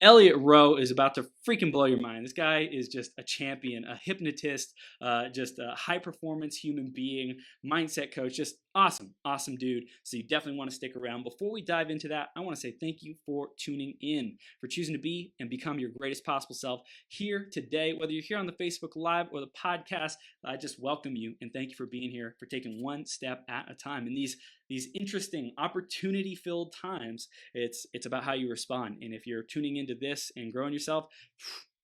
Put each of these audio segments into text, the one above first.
Elliot Rowe is about to freaking blow your mind. This guy is just a champion, a hypnotist, just a high performance human being, mindset coach, just awesome, awesome dude. So you definitely want to stick around. Before we dive into that, I want to say thank you for tuning in, for choosing to be and become your greatest possible self here today. Whether you're here on the Facebook Live or the podcast, I just welcome you and thank you for being here, for taking one step at a time. In these interesting, opportunity-filled times, it's about how you respond. And if you're tuning into this and growing yourself,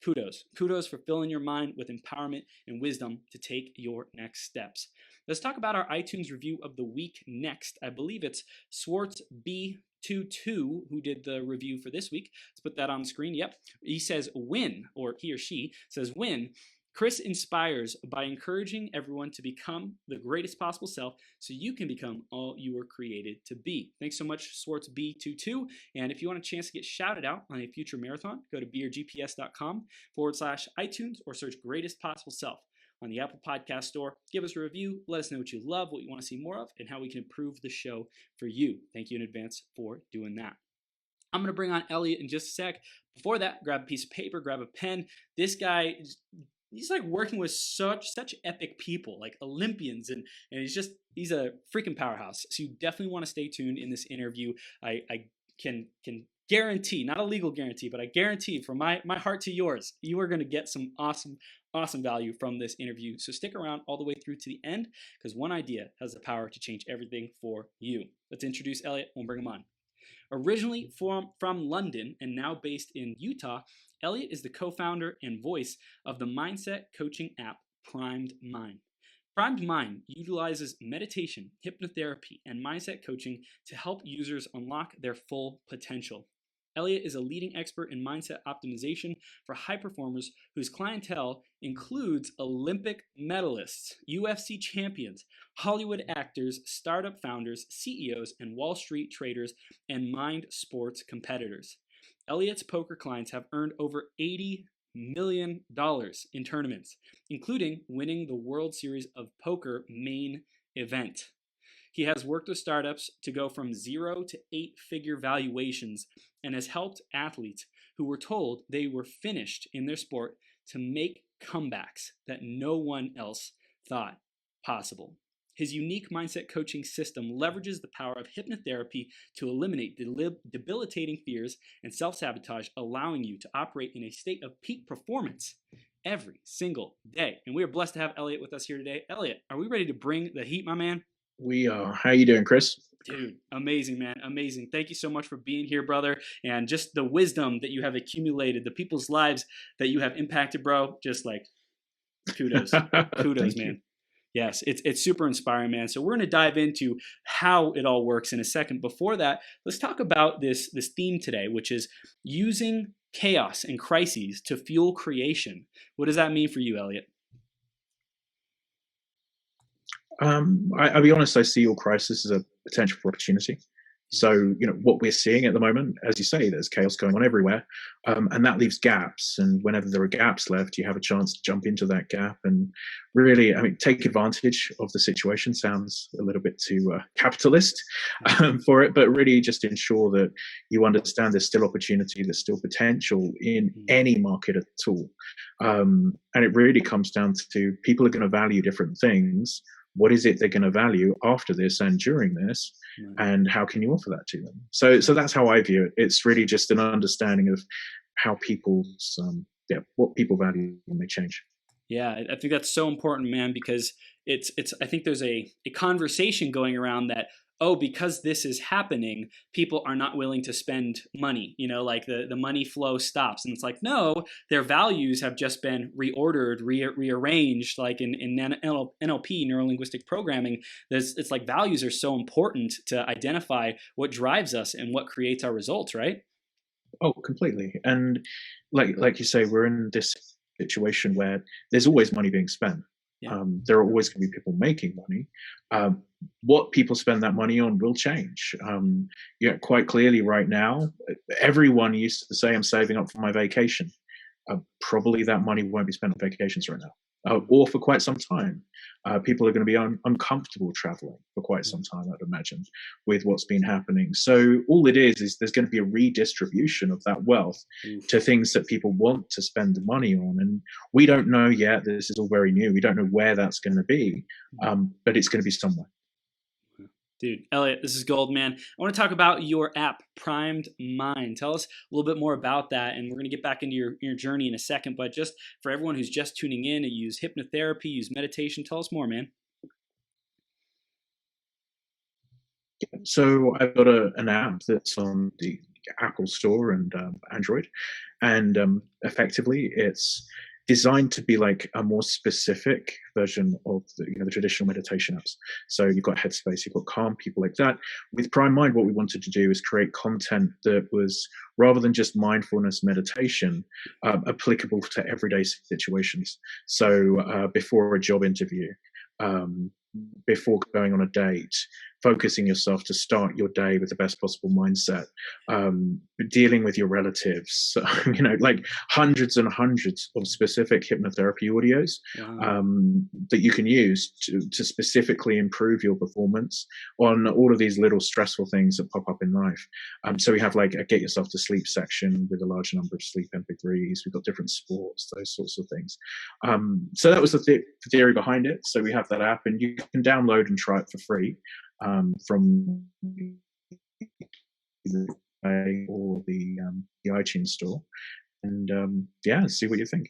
kudos for filling your mind with empowerment and wisdom to take your next steps. Let's talk about our iTunes review of the week next. I believe it's Swartz B22 who did the review for this week. Let's put that on the screen. Yep. He says, he or she says, Chris inspires by encouraging everyone to become the greatest possible self so you can become all you were created to be. Thanks so much, Swartz B22. And if you want a chance to get shouted out on a future marathon, go to beergps.com/iTunes or search Greatest Possible Self on the Apple Podcast Store. Give us a review. Let us know what you love, what you want to see more of, and how we can improve the show for you. Thank you in advance for doing that. I'm going to bring on Elliot in just a sec. Before that, grab a piece of paper, grab a pen. This guy, he's like working with such epic people, like Olympians, and he's a freaking powerhouse. So you definitely want to stay tuned in this interview. I can guarantee, not a legal guarantee, but I guarantee from my heart to yours, you are going to get some awesome value from this interview. So stick around all the way through to the end, because one idea has the power to change everything for you. Let's introduce Elliot. We'll bring him on. Originally from London and now based in Utah, Elliot is the co-founder and voice of the mindset coaching app Primed Mind. Primed Mind utilizes meditation, hypnotherapy, and mindset coaching to help users unlock their full potential. Elliot is a leading expert in mindset optimization for high performers whose clientele includes Olympic medalists, UFC champions, Hollywood actors, startup founders, CEOs, and Wall Street traders and mind sports competitors. Elliot's poker clients have earned over $80 million in tournaments, including winning the World Series of Poker main event. He has worked with startups to go from 0 to 8-figure valuations and has helped athletes who were told they were finished in their sport to make comebacks that no one else thought possible. His unique mindset coaching system leverages the power of hypnotherapy to eliminate debilitating fears and self-sabotage, allowing you to operate in a state of peak performance every single day. And we are blessed to have Elliot with us here today. Elliot, are we ready to bring the heat, my man? We are. How are you doing, Chris? Dude, amazing, man. Amazing. Thank you so much for being here, brother. And just the wisdom that you have accumulated, the people's lives that you have impacted, bro. Just like kudos. Kudos, man. You. Yes, it's super inspiring, man. So we're going to dive into how it all works in a second. Before that, let's talk about this theme today, which is using chaos and crises to fuel creation. What does that mean for you, Elliot? I'll be honest, I see all crisis as a potential for opportunity. So, what we're seeing at the moment, as you say, there's chaos going on everywhere, and that leaves gaps. And whenever there are gaps left, you have a chance to jump into that gap and really, take advantage of the situation. Sounds a little bit too capitalist for it, but really just ensure that you understand there's still opportunity, there's still potential in any market at all. And it really comes down to people are going to value different things. What is it they're going to value after this and during this, and how can you offer that to them? So that's how I view it. It's really just an understanding of how people's, what people value when they change. Yeah, I think that's so important, man, because it's. I think there's a conversation going around that, because this is happening, people are not willing to spend money, like the money flow stops. And it's like, no, their values have just been reordered, rearranged, like in NLP, neuro-linguistic programming. It's like values are so important to identify what drives us and what creates our results, right? Oh, completely. And like you say, we're in this situation where there's always money being spent. Yeah. There are always going to be people making money. What people spend that money on will change. Quite clearly right now, everyone used to say, I'm saving up for my vacation. Probably that money won't be spent on vacations right now. or for quite some time. People are going to be uncomfortable traveling for quite some time, I'd imagine, with what's been happening. So all it is there's going to be a redistribution of that wealth to things that people want to spend the money on. And we don't know yet. This is all very new. We don't know where that's going to be, but it's going to be somewhere. Dude, Elliot, this is gold, man. I want to talk about your app, Primed Mind. Tell us a little bit more about that, and we're going to get back into your journey in a second. But just for everyone who's just tuning in, you use hypnotherapy, use meditation. Tell us more, man. So I've got an app that's on the Apple Store and Android, and effectively it's designed to be like a more specific version of the traditional meditation apps. So you've got Headspace, you've got Calm, people like that. With Prime Mind, what we wanted to do is create content that was, rather than just mindfulness meditation, applicable to everyday situations. So before a job interview, before going on a date, focusing yourself to start your day with the best possible mindset, dealing with your relatives, like hundreds and hundreds of specific hypnotherapy audios that you can use to specifically improve your performance on all of these little stressful things that pop up in life. So we have like a get yourself to sleep section with a large number of sleep MP3s. We've got different sports, those sorts of things. So that was the theory behind it. So we have that app, and you can download and try it for free from the or the iTunes store, and see what you think.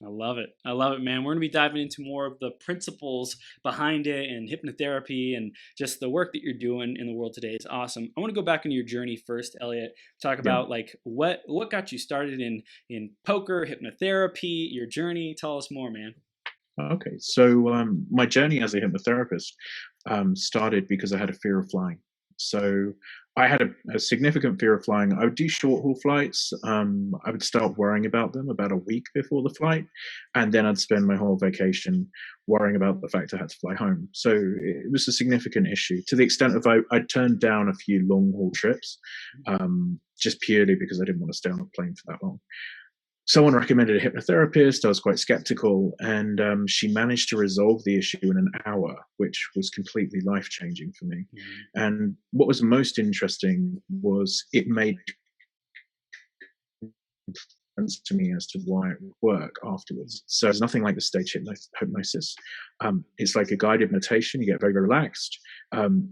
I love it. I love it, man. We're going to be diving into more of the principles behind it and hypnotherapy and just the work that you're doing in the world today is awesome. I want to go back into your journey first, Elliot. Talk about like what got you started in poker, hypnotherapy, your journey. Tell us more, man. Okay, so my journey as a hypnotherapist started because I had a fear of flying. So I had a significant fear of flying. I would do short haul flights. I would start worrying about them about a week before the flight, and then I'd spend my whole vacation worrying about the fact I had to fly home. So it was a significant issue, to the extent of I turned down a few long haul trips just purely because I didn't want to stay on a plane for that long. Someone recommended a hypnotherapist. I was quite skeptical, and she managed to resolve the issue in an hour, which was completely life-changing for me. And what was most interesting was it made sense to me as to why it would work afterwards. So it's nothing like the stage hypnosis. It's like a guided meditation. You get very, very relaxed.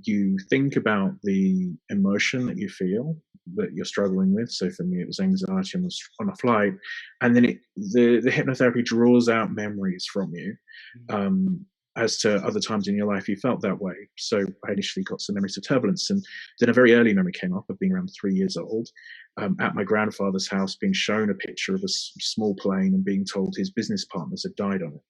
You think about the emotion that you feel that you're struggling with. So for me, it was anxiety on a flight, and then the hypnotherapy draws out memories from you as to other times in your life you felt that way. So I initially got some memories of turbulence, and then a very early memory came up of being around 3 years old at my grandfather's house, being shown a picture of a small plane and being told his business partners had died on it.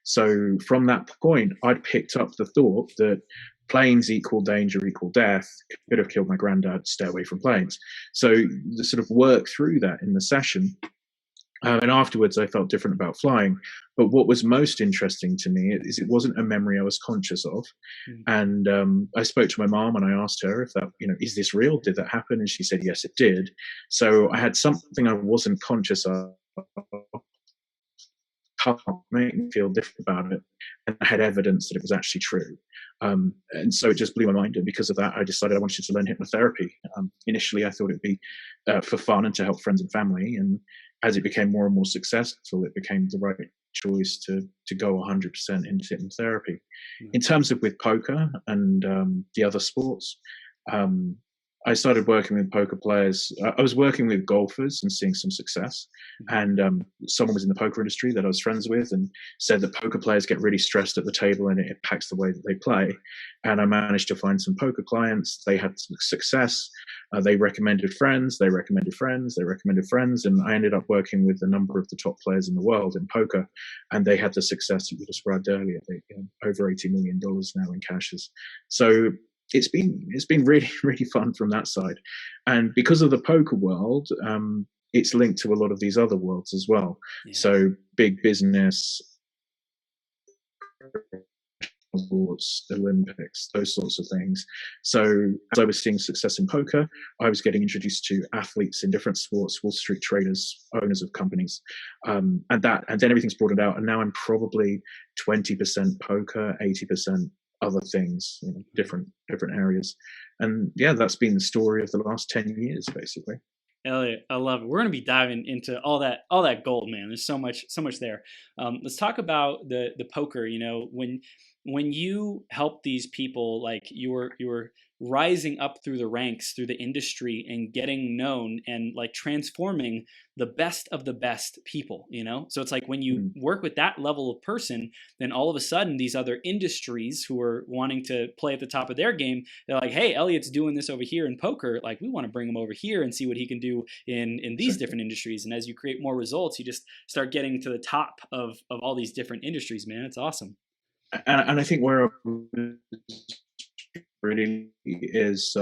So from that point, I'd picked up the thought that planes equal danger equal death. Could have killed my granddad. Stay away from planes. So the sort of work through that in the session. And afterwards, I felt different about flying. But what was most interesting to me is it wasn't a memory I was conscious of. And I spoke to my mom and I asked her if that, is this real? Did that happen? And she said, yes, it did. So I had something I wasn't conscious of. Make me feel different about it, and I had evidence that it was actually true, and so it just blew my mind. And because of that, I decided I wanted to learn hypnotherapy. Initially, I thought it'd be for fun and to help friends and family, and as it became more and more successful, it became the right choice to go 100% into hypnotherapy. In terms of with poker and the other sports, I started working with poker players. I was working with golfers and seeing some success. And someone was in the poker industry that I was friends with and said that poker players get really stressed at the table and it impacts the way that they play. And I managed to find some poker clients. They had success. They recommended friends. They recommended friends. They recommended friends. And I ended up working with a number of the top players in the world in poker. And they had the success that you described earlier. Over $80 million now in cashes. So it's been really, really fun from that side. And because of the poker world, it's linked to a lot of these other worlds as well. So big business, sports, Olympics, those sorts of things. So as I was seeing success in poker, I was getting introduced to athletes in different sports, Wall Street traders, owners of companies, and then everything's broadened out. And now I'm probably 20% poker, 80% other things, different areas. And yeah, that's been the story of the last 10 years, basically. Elliot, I love it. We're going to be diving into all that gold, man. There's so much there. Let's talk about the poker. When you help these people, like you're rising up through the ranks, through the industry, and getting known, and like transforming the best of the best people. So it's like when you work with that level of person, then all of a sudden these other industries who are wanting to play at the top of their game, they're like, hey, Elliot's doing this over here in poker. Like, we want to bring him over here and see what he can do in these different industries. And as you create more results, you just start getting to the top of all these different industries, man. It's awesome. And I think where really is,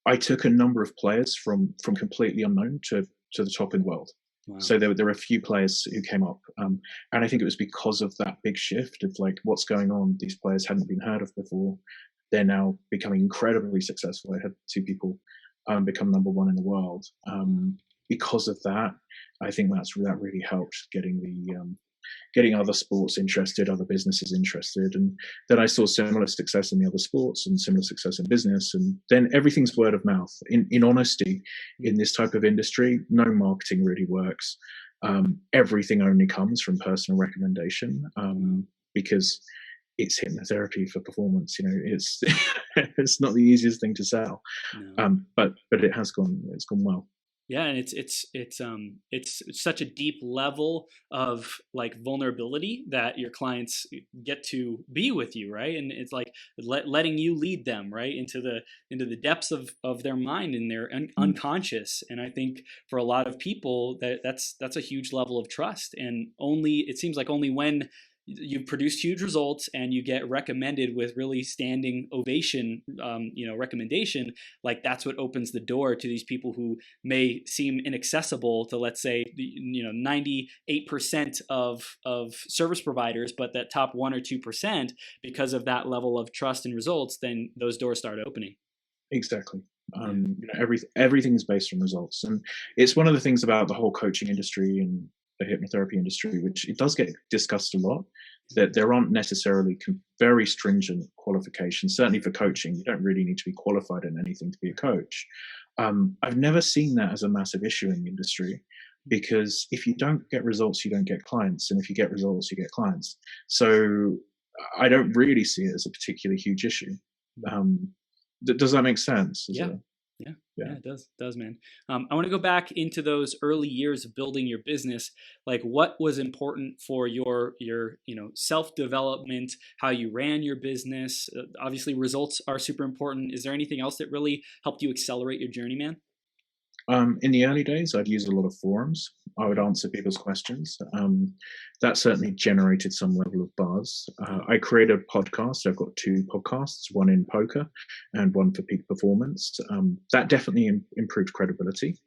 I took a number of players from completely unknown to the top in the world. Wow. So there were a few players who came up, and I think it was because of that big shift of like, what's going on? These players hadn't been heard of before. They're now becoming incredibly successful. I had 2 people become number 1 in the world. Because of that, I think that really helped getting other sports interested, other businesses interested. And then I saw similar success in the other sports and similar success in business. And then everything's word of mouth. In honesty, in this type of industry, no marketing really works. Everything only comes from personal recommendation, because it's hypnotherapy for performance. It's it's not the easiest thing to sell, but it's gone well. Yeah, and it's such a deep level of like vulnerability that your clients get to be with you, right? And it's like letting you lead them right into the depths of their mind and their unconscious. And I think for a lot of people that's a huge level of trust. And it seems like only when you've produced huge results and you get recommended with really standing ovation, recommendation, like that's what opens the door to these people who may seem inaccessible to, let's say, 98% of service providers, but that top 1 or 2%, because of that level of trust and results, then those doors start opening. Exactly. Everything's based on results. And it's one of the things about the whole coaching industry and the hypnotherapy industry, which it does get discussed a lot, that there aren't necessarily very stringent qualifications. Certainly for coaching, you don't really need to be qualified in anything to be a coach. I've never seen that as a massive issue in the industry, because if you don't get results, you don't get clients. And if you get results, you get clients. So I don't really see it as a particularly huge issue. Does that make sense? Yeah, it does, man. I want to go back into those early years of building your business. Like, what was important for your self-development, how you ran your business? Obviously, results are super important. Is there anything else that really helped you accelerate your journey, man? In the early days, I'd use a lot of forums. I would answer people's questions. That certainly generated some level of buzz. I created a podcast. I've got 2 podcasts, one in poker and one for peak performance. That definitely improved credibility,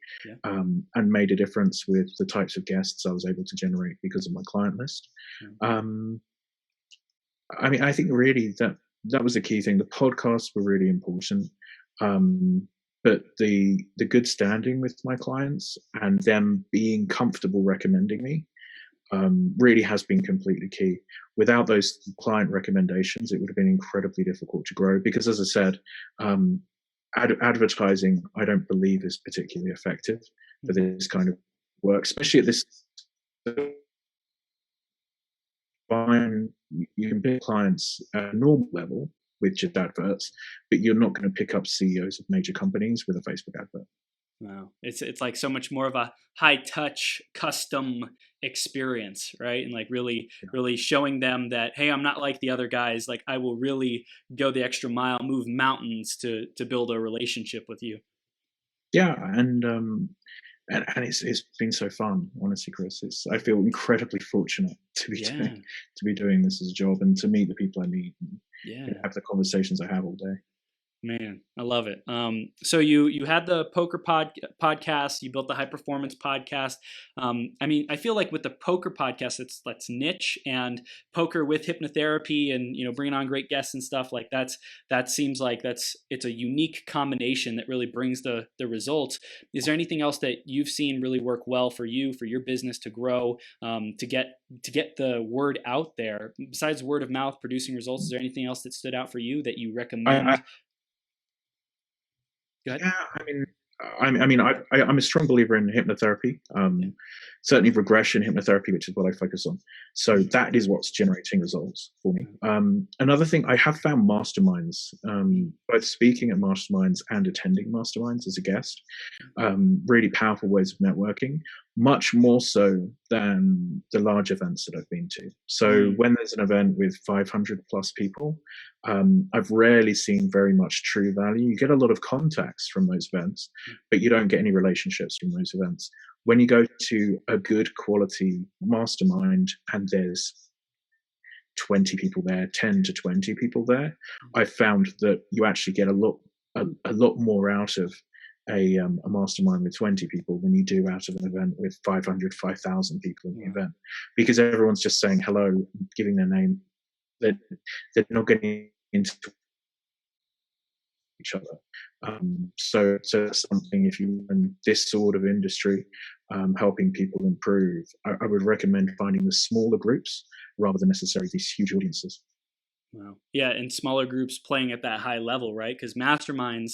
and made a difference with the types of guests I was able to generate because of my client list. I think really that was the key thing. The podcasts were really important. But the good standing with my clients and them being comfortable recommending me really has been completely key. Without those client recommendations, it would have been incredibly difficult to grow, because, as I said, advertising, I don't believe, is particularly effective for this kind of work, especially at this. You can pick clients at a normal level with just adverts, but you're not going to pick up CEOs of major companies with a Facebook advert. Wow, it's like so much more of a high touch, custom experience, right? And like really showing them that, hey, I'm not like the other guys. Like, I will really go the extra mile, move mountains to build a relationship with you. Yeah, and it's been so fun, honestly, Chris. I feel incredibly fortunate to be doing this as a job, and to meet the people I meet, and have the conversations I have all day. Man, I love it. So you had the podcast, you built the high performance podcast. I mean, I feel like with the poker podcast, that's niche, and poker with hypnotherapy, and bringing on great guests and stuff like that seems like it's a unique combination that really brings the results. Is there anything else that you've seen really work well for you, for your business to grow, to get the word out there besides word of mouth producing results? Is there anything else that stood out for you that you recommend? I, Go ahead. Yeah, I'm a strong believer in hypnotherapy. Yeah. Certainly regression hypnotherapy, which is what I focus on. So that is what's generating results for me. Another thing, I have found masterminds, both speaking at masterminds and attending masterminds as a guest, really powerful ways of networking, much more so than the large events that I've been to. So when there's an event with 500 plus people, I've rarely seen very much true value. You get a lot of contacts from those events, but you don't get any relationships from those events. When you go to a good quality mastermind and there's 20 people there, 10 to 20 people there, I found that you actually get a lot more out of a mastermind with 20 people than you do out of an event with 500, 5,000 people in the event, because everyone's just saying hello, giving their name. They're not getting into each other. So that's something, if you're in this sort of industry, helping people improve, I would recommend finding the smaller groups rather than necessarily these huge audiences. Wow. Yeah, and smaller groups playing at that high level, right? Because masterminds,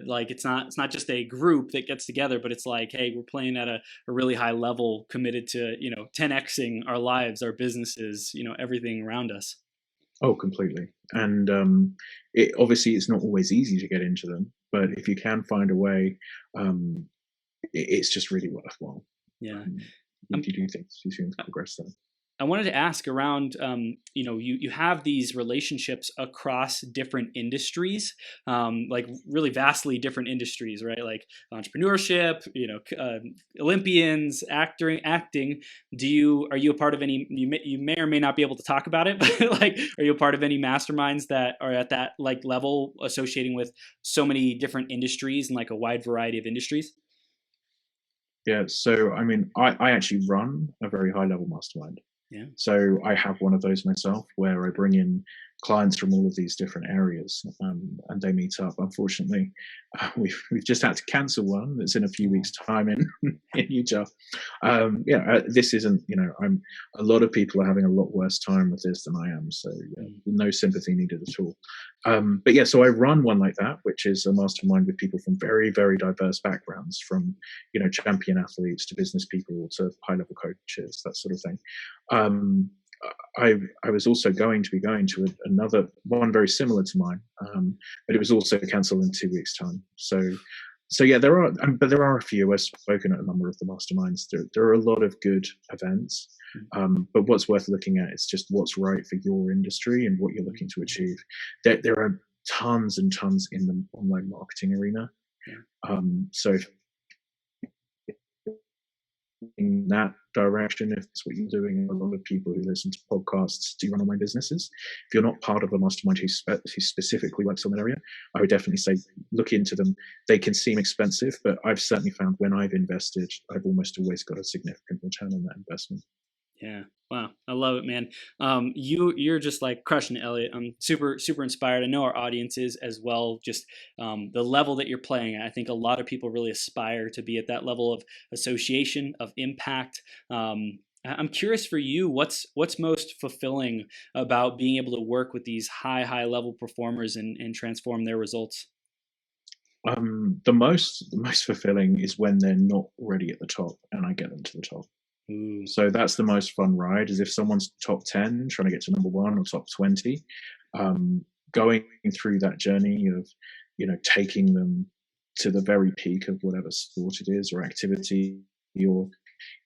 like it's not just a group that gets together, but it's like, hey, we're playing at a really high level, committed to 10xing our lives, our businesses, everything around us. Oh, completely. And it obviously it's not always easy to get into them, but if you can find a way, it's just really worthwhile. Yeah. If you do things progress there. I wanted to ask around, you have these relationships across different industries, like really vastly different industries, right? Like entrepreneurship, Olympians, acting. Are you a part of any? You may or may not be able to talk about it, but like, are you a part of any masterminds that are at that like level, associating with so many different industries and like a wide variety of industries? Yeah. So I actually run a very high level mastermind. Yeah. So I have one of those myself where I bring in clients from all of these different areas, and they meet up. Unfortunately, we've just had to cancel one that's in a few weeks' time in Utah. This isn't. A lot of people are having a lot worse time with this than I am. So no sympathy needed at all. But yeah, so I run one like that, which is a mastermind with people from very, very diverse backgrounds, from champion athletes to business people to high level coaches, that sort of thing. I was also going to another one very similar to mine, but it was also cancelled in 2 weeks' time. So yeah, there are a few. I've spoken at a number of the masterminds. There are a lot of good events, but what's worth looking at is just what's right for your industry and what you're looking to achieve. There are tons and tons in the online marketing arena. So if in that direction, if that's what you're doing, a lot of people who listen to podcasts do run online businesses. If you're not part of a mastermind who specifically works on that area, I would definitely say look into them. They can seem expensive, but I've certainly found when I've invested, I've almost always got a significant return on that investment. Yeah. Wow. I love it, man. You're just like crushing it, Elliot. I'm super, super inspired. I know our audience is as well. Just the level that you're playing at. I think a lot of people really aspire to be at that level of association, of impact. I'm curious for you, what's most fulfilling about being able to work with these high level performers and transform their results? The most fulfilling is when they're not already at the top and I get them to the top. So that's the most fun ride, is if someone's top 10 trying to get to number 1 or top 20, going through that journey of taking them to the very peak of whatever sport it is or activity or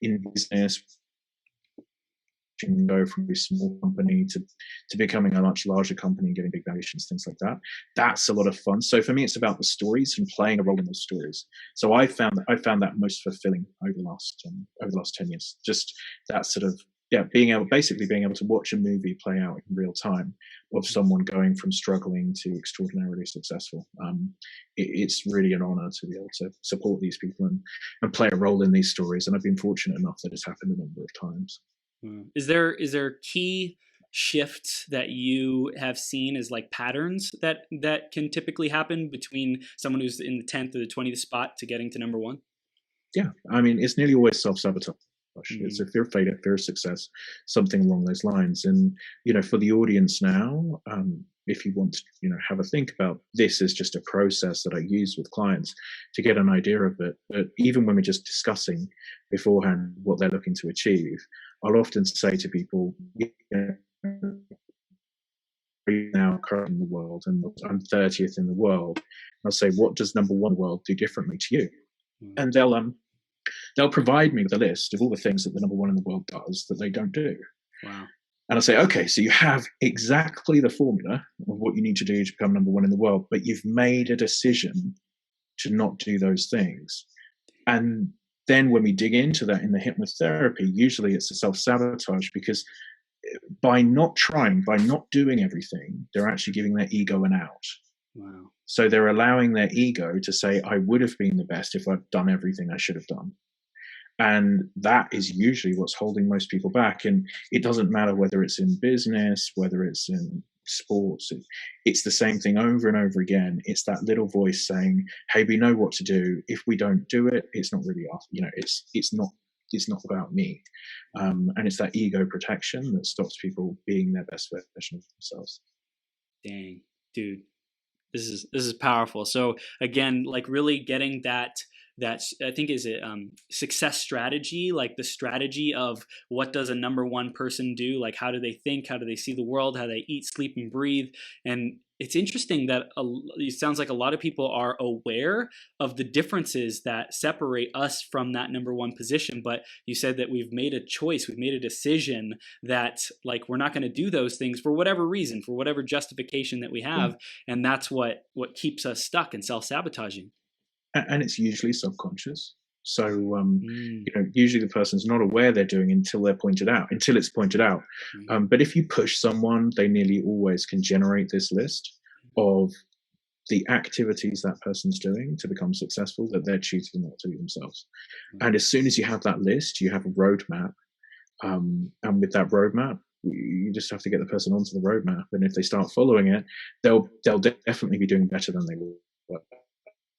in business, can go from a small company to becoming a much larger company and getting big valuations, things like that. That's a lot of fun. So for me, it's about the stories and playing a role in those stories. So I found that most fulfilling over the last 10 years. Just that sort of basically being able to watch a movie play out in real time of someone going from struggling to extraordinarily successful. It's really an honor to be able to support these people and play a role in these stories. And I've been fortunate enough that it's happened a number of times. Is there key shifts that you have seen as like patterns that can typically happen between someone who's in the 10th or the 20th spot to getting to number one? Yeah, I mean, it's nearly always self-sabotage. It's a fear of failure, fear of success, something along those lines. And for the audience now, if you want to, have a think about this is just a process that I use with clients to get an idea of it. But even when we're just discussing beforehand what they're looking to achieve, I'll often say to people, now currently in the world, and I'm 30th in the world. I'll say, what does number one world do differently to you? And they'll provide me with a list of all the things that the number one in the world does that they don't do. Wow. And I'll say, okay, so you have exactly the formula of what you need to do to become number one in the world, but you've made a decision to not do those things. And then when we dig into that in the hypnotherapy, usually it's a self-sabotage, because by not trying, by not doing everything, they're actually giving their ego an out. Wow. So they're allowing their ego to say, I would have been the best if I'd done everything I should have done. And that is usually what's holding most people back. And it doesn't matter whether it's in business, whether it's in sports, it's the same thing over and over again. It's that little voice saying, hey, we know what to do. If we don't do it, it's not really us. It's not about me. And it's that ego protection that stops people being their best version of themselves. Dang, dude. This is powerful. So again, like really getting that I think is it success strategy, like the strategy of what does a number one person do, like how do they think, how do they see the world, how they eat, sleep, and breathe. And it's interesting that it sounds like a lot of people are aware of the differences that separate us from that number one position. But you said that we've made a choice, we've made a decision that like we're not going to do those things for whatever reason, for whatever justification that we have, and that's what keeps us stuck and self-sabotaging. And it's usually subconscious. So usually the person's not aware they're doing until it's pointed out. But if you push someone, they nearly always can generate this list of the activities that person's doing to become successful that they're choosing not to do themselves. And as soon as you have that list, you have a roadmap. And with that roadmap, you just have to get the person onto the roadmap. And if they start following it, they'll definitely be doing better than they were.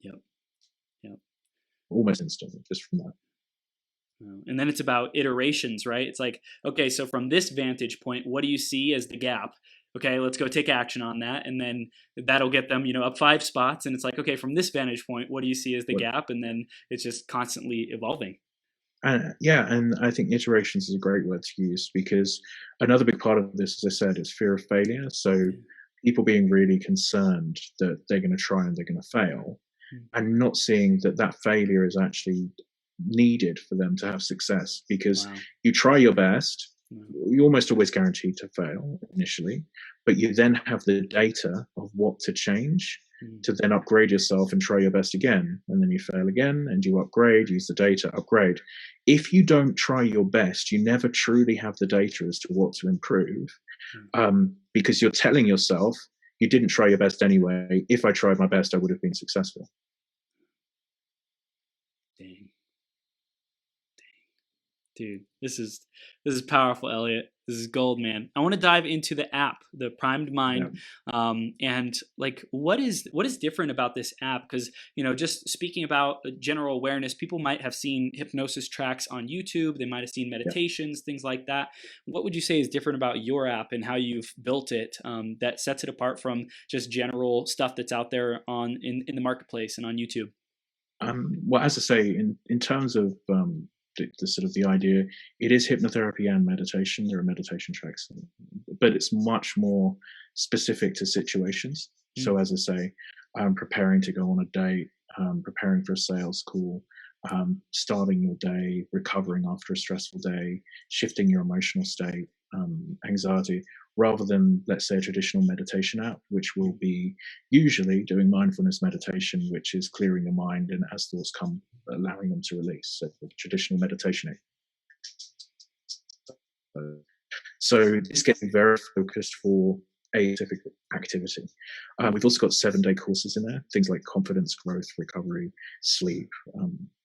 Yep. Almost instantly, just from that. And then it's about iterations, right? It's like, okay, so from this vantage point, what do you see as the gap? Okay, let's go take action on that. And then that'll get them, up 5 spots. And it's like, okay, from this vantage point, what do you see as the gap? And then it's just constantly evolving. And I think iterations is a great word to use, because another big part of this, as I said, is fear of failure. So people being really concerned that they're going to try and they're going to fail, and not seeing that failure is actually needed for them to have success. Because you try your best, you're almost always guaranteed to fail initially, but you then have the data of what to change to then upgrade yourself and try your best again. And then you fail again and you upgrade, use the data, upgrade. If you don't try your best, you never truly have the data as to what to improve, because you're telling yourself, you didn't try your best anyway. If I tried my best, I would have been successful. Dang. Dude, this is powerful, Elliot. This is gold, man. I want to dive into the app, the Primed Mind, and like what is different about this app? Because just speaking about general awareness, people might have seen hypnosis tracks on YouTube. They might have seen meditations, things like that. What would you say is different about your app and how you've built it that sets it apart from just general stuff that's out there in the marketplace and on YouTube? Well, as I say, in terms of the sort of the idea, it is hypnotherapy and meditation. There are meditation tracks, but it's much more specific to situations. So as I say, preparing to go on a date, preparing for a sales call, starting your day, recovering after a stressful day, shifting your emotional state, anxiety, rather than, let's say, a traditional meditation app, which will be usually doing mindfulness meditation, which is clearing the mind, and as thoughts come, allowing them to release. So the traditional meditation app. So it's getting very focused for a specific activity. We've also got 7-day courses in there, things like confidence, growth, recovery, sleep,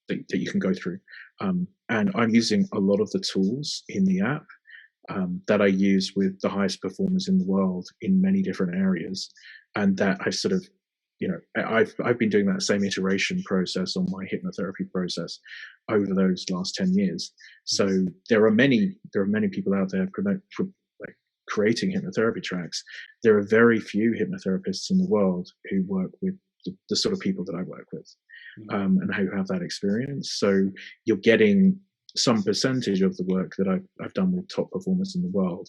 that you can go through. And I'm using a lot of the tools in the app that I use with the highest performers in the world in many different areas, and that I've sort of, I've been doing that same iteration process on my hypnotherapy process over those last 10 years. So there are many people out there creating hypnotherapy tracks. There are very few hypnotherapists in the world who work with the sort of people that I work with, and who have that experience. So you're getting some percentage of the work that I've done with top performers in the world.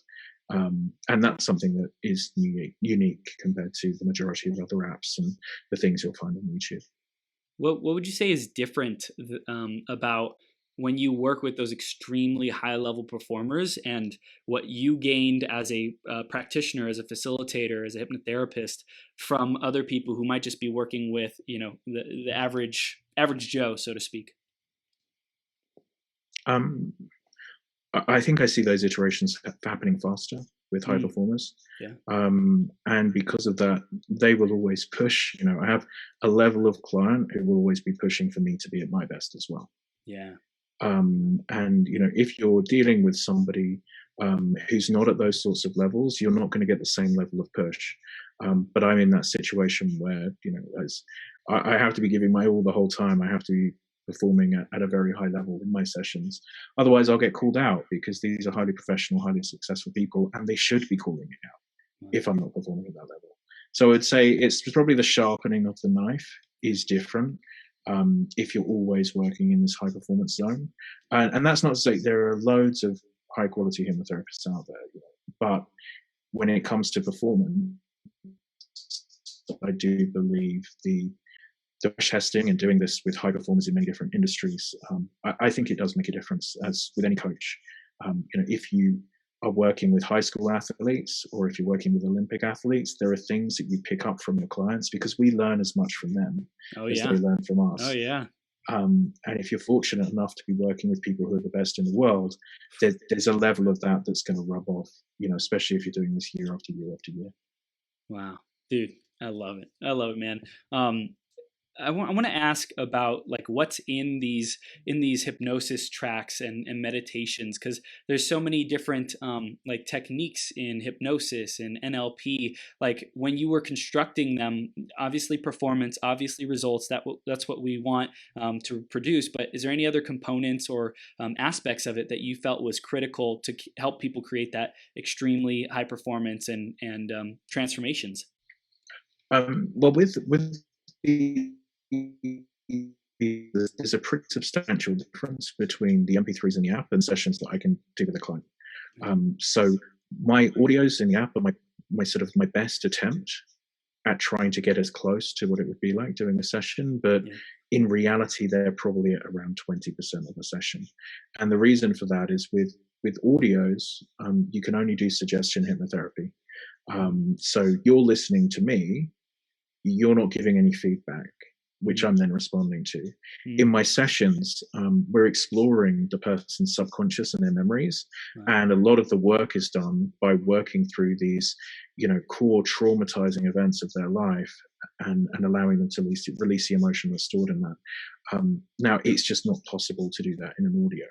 And that's something that is unique compared to the majority of other apps and the things you'll find on YouTube. What would you say is different about when you work with those extremely high level performers and what you gained as a practitioner, as a facilitator, as a hypnotherapist from other people who might just be working with, the average Joe, so to speak? I think I see those iterations happening faster with high performers. Yeah. And because of that, they will always push. I have a level of client who will always be pushing for me to be at my best as well. Yeah. And if you're dealing with somebody who's not at those sorts of levels, you're not going to get the same level of push. But I'm in that situation where, as I have to be giving my all the whole time. I have to be performing at a very high level in my sessions. Otherwise, I'll get called out, because these are highly professional, highly successful people, and they should be calling me out if I'm not performing at that level. So I'd say it's probably the sharpening of the knife is different if you're always working in this high performance zone. And that's not to say there are loads of high quality hypnotherapists out there, but when it comes to performance, I do believe the testing and doing this with high performers in many different industries, I think it does make a difference, as with any coach. If you are working with high school athletes, or if you're working with Olympic athletes, there are things that you pick up from your clients, because we learn as much from them as they learn from us. Oh yeah. And if you're fortunate enough to be working with people who are the best in the world, there's a level of that that's going to rub off, especially if you're doing this year after year after year. Wow, dude, I love it, man. I want to ask about like what's in these hypnosis tracks and meditations, because there's so many different like techniques in hypnosis and NLP. Like when you were constructing them, obviously performance, obviously results. That's what we want to produce. But is there any other components or aspects of it that you felt was critical to help people create that extremely high performance and transformations? Well, with there's a pretty substantial difference between the MP3s in the app and sessions that I can do with a client. So my audios in the app are my best attempt at trying to get as close to what it would be like doing a session, but in reality, they're probably at around 20% of a session. And the reason for that is with audios, you can only do suggestion hypnotherapy. So you're listening to me, you're not giving any feedback, which I'm then responding to. In my sessions, we're exploring the person's subconscious and their memories. And a lot of the work is done by working through these, core traumatizing events of their life and allowing them to release the emotion that's stored in that. Now, it's just not possible to do that in an audio.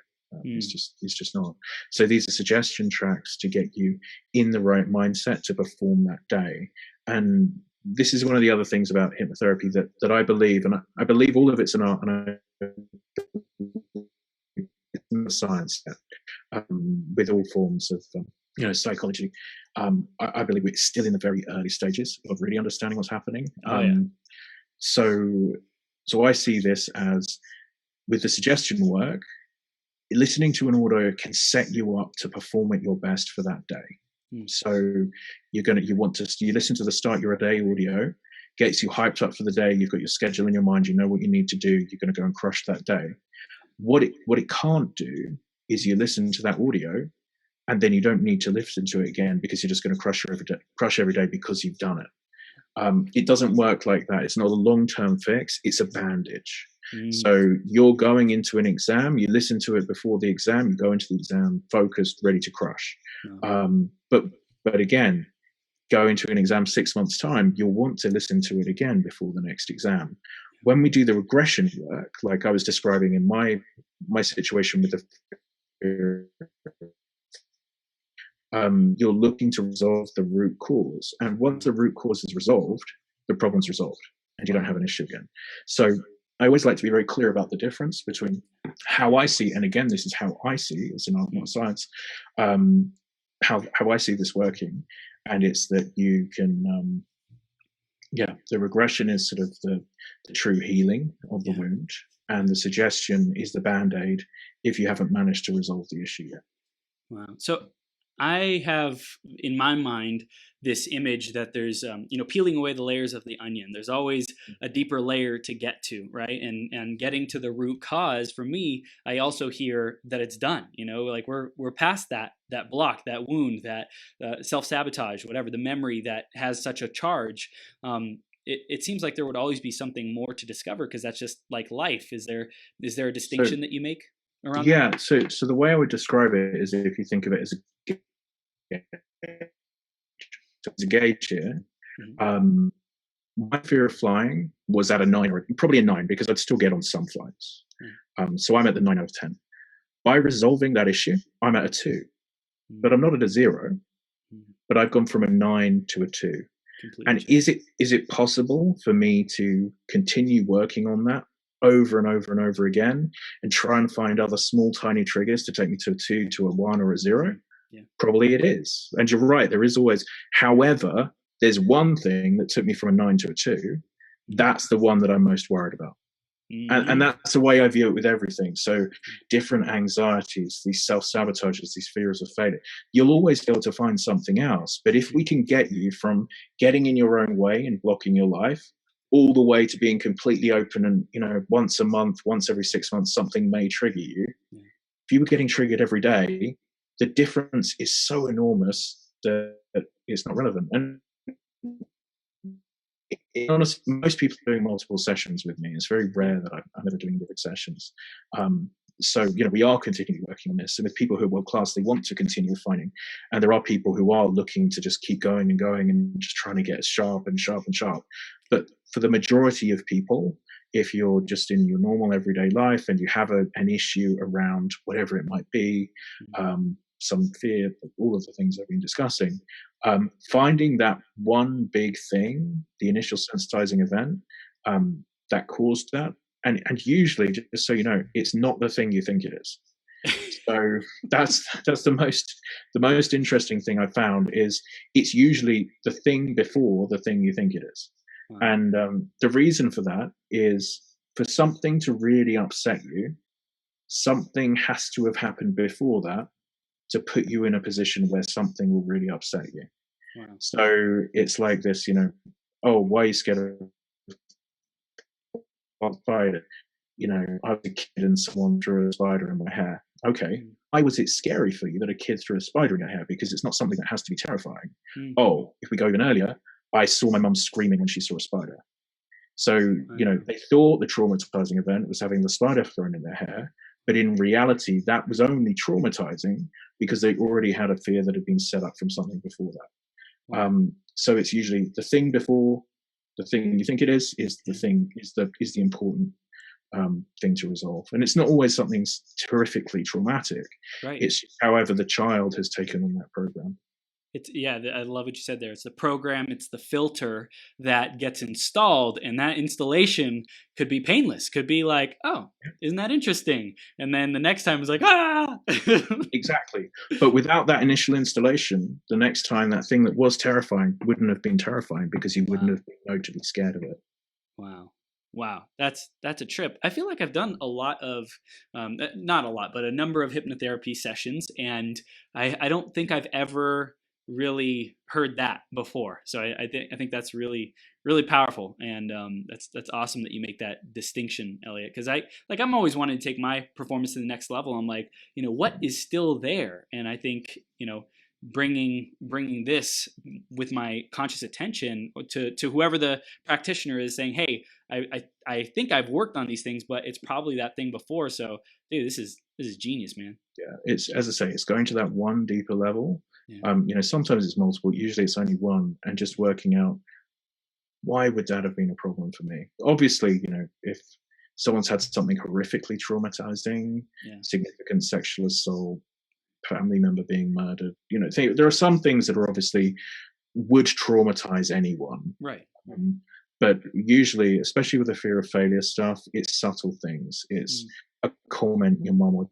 It's just not. So these are suggestion tracks to get you in the right mindset to perform that day. And this is one of the other things about hypnotherapy that I believe, and I believe all of it's an art, and it's not science yet, with all forms of psychology. I believe we're still in the very early stages of really understanding what's happening. So I see this as, with the suggestion work, listening to an audio can set you up to perform at your best for that day. So you listen to the start your day audio, gets you hyped up for the day. You've got your schedule in your mind. You know what you need to do. You're going to go and crush that day. What it can't do is you listen to that audio and then you don't need to listen to it again, because you're just going to crush every day because you've done it. It doesn't work like that. It's not a long-term fix. It's a bandage. Mm. So you're going into an exam, you listen to it before the exam, you go into the exam focused, ready to crush. No. But again, go into an exam 6 months' time, you'll want to listen to it again before the next exam. When we do the regression work, like I was describing in my situation with the you're looking to resolve the root cause. And once the root cause is resolved, the problem's resolved and you don't have an issue again. So I always like to be very clear about the difference between how I see, and again, this is how I see, it's an art, not science, how I see this working. And it's that you can, the regression is sort of the true healing of the wound. And the suggestion is the Band-Aid if you haven't managed to resolve the issue yet. Wow. So I have in my mind this image that there's, peeling away the layers of the onion. There's always a deeper layer to get to, right? And getting to the root cause. For me, I also hear that it's done. Like we're past that block, that wound, that self-sabotage, whatever, the memory that has such a charge. It seems like there would always be something more to discover because that's just like life. Is there a distinction that you make around that? So the way I would describe it is if you think of it as a gauge here, my fear of flying was at a 9, or probably a 9, because I'd still get on some flights. So I'm at the 9 out of 10. By resolving that issue, I'm at a 2, but I'm not at a 0, but I've gone from a 9 to a 2. And is it possible for me to continue working on that over and over and over again and try and find other small, tiny triggers to take me to a 2, to a 1, or a 0? Yeah. Probably it is. And you're right, there is always. However, there's one thing that took me from a 9 to a 2. That's the one that I'm most worried about. And that's the way I view it with everything. So different anxieties, these self-sabotages, these fears of failure, you'll always be able to find something else. But if we can get you from getting in your own way and blocking your life all the way to being completely open and, once a month, once every 6 months, something may trigger you. If you were getting triggered every day, the difference is so enormous that it's not relevant. And honestly, most people are doing multiple sessions with me. It's very rare that I'm ever doing different sessions. So we are continually working on this. And with people who are world class, they want to continue refining. And there are people who are looking to just keep going and going and just trying to get as sharp and sharp and sharp. But for the majority of people, if you're just in your normal everyday life and you have an issue around whatever it might be, some fear, all of the things I've been discussing, finding that one big thing, the initial sensitizing event that caused that, and usually, just so you know, it's not the thing you think it is. So that's the most interesting thing I found is it's usually the thing before the thing you think it is. Wow. And the reason for that is for something to really upset you, something has to have happened before that to put you in a position where something will really upset you. Wow. So it's like this, why are you scared of a spider? I was a kid and someone threw a spider in my hair. Okay, why was it scary for you that a kid threw a spider in your hair? Because it's not something that has to be terrifying. Oh, if we go even earlier, I saw my mum screaming when she saw a spider. So, they thought the traumatizing event was having the spider thrown in their hair, but in reality, that was only traumatizing because they already had a fear that had been set up from something before that. Wow. So it's usually the thing before the thing you think it is the important thing to resolve. And it's not always something terrifically traumatic. Right. It's however the child has taken on that program. I love what you said there. It's the program, it's the filter that gets installed, and that installation could be painless. Could be like, oh, isn't that interesting? And then the next time it's like, ah! Exactly. But without that initial installation, the next time that thing that was terrifying wouldn't have been terrifying because you wouldn't have been notably scared of it. Wow. That's a trip. I feel like I've done a lot of, not a lot, but a number of hypnotherapy sessions, and I don't think I've ever really heard that before. So I think that's really, really powerful. And that's awesome that you make that distinction, Elliot, because I'm always wanting to take my performance to the next level. I'm like, what is still there? And I think, bringing this with my conscious attention to whoever the practitioner is, saying, hey, I think I've worked on these things, but it's probably that thing before. So dude, this is genius, man. Yeah, it's, as I say, it's going to that one deeper level. Yeah. Sometimes it's multiple, usually it's only one, and just working out, why would that have been a problem for me? Obviously, if someone's had something horrifically traumatizing, significant sexual assault, family member being murdered, there are some things that are obviously would traumatize anyone. Right. But usually, especially with the fear of failure stuff, it's subtle things. It's a comment your mom would